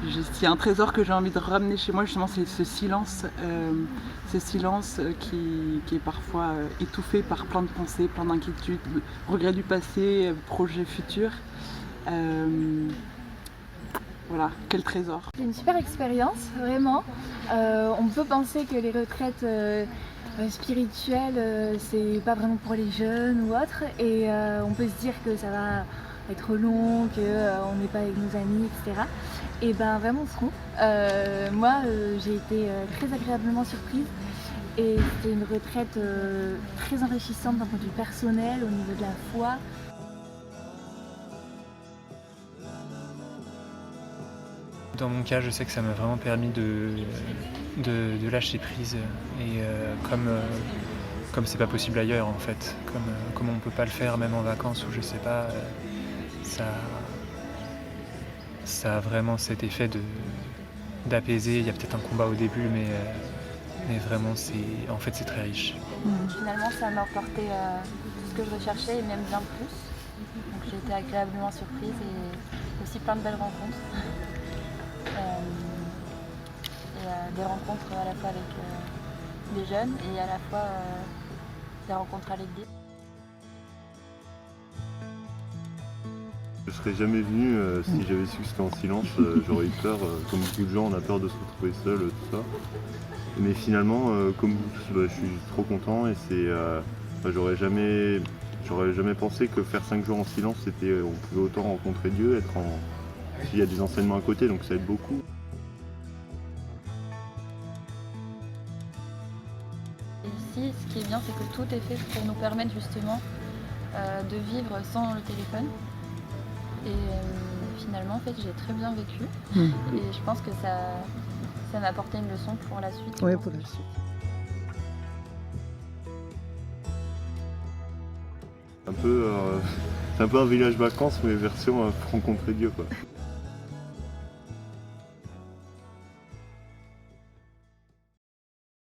S'il y a un trésor que j'ai envie de ramener chez moi, justement, c'est ce silence qui est parfois étouffé par plein de pensées, plein d'inquiétudes, regrets du passé, projets futurs. Voilà, quel trésor. C'est une super expérience, vraiment. On peut penser que les retraites spirituelles, c'est pas vraiment pour les jeunes ou autres, et on peut se dire que ça va être long, qu'on n'est pas avec nos amis, etc. Et ben vraiment fou. Moi, j'ai été très agréablement surprise. Et c'était une retraite très enrichissante d'un point de vue personnel, au niveau de la foi. Dans mon cas, je sais que ça m'a vraiment permis de lâcher prise. Et comme c'est pas possible ailleurs, en fait, comme on peut pas le faire même en vacances ou je sais pas, ça a vraiment cet effet d'apaiser. Il y a peut-être un combat au début, mais vraiment, c'est très riche. Finalement, ça m'a apporté tout ce que je recherchais et même bien plus. Donc j'ai été agréablement surprise et aussi plein de belles rencontres. Des rencontres à la fois avec des jeunes et à la fois des rencontres à l'église. Je serais jamais venu si j'avais su que c'était en silence, j'aurais eu peur, comme beaucoup de gens on a peur de se retrouver seul, tout ça. Mais finalement, comme vous tous, je suis trop content et j'aurais jamais pensé que faire 5 jours en silence, on pouvait autant rencontrer Dieu, s'il y a des enseignements à côté, donc ça aide beaucoup. Ici, ce qui est bien, c'est que tout est fait pour nous permettre justement de vivre sans le téléphone. Et finalement, en fait, j'ai très bien vécu. Et je pense que ça m'a apporté une leçon pour la suite. Oui, pour la suite. C'est un peu un village vacances, mais version rencontrer Dieu, quoi.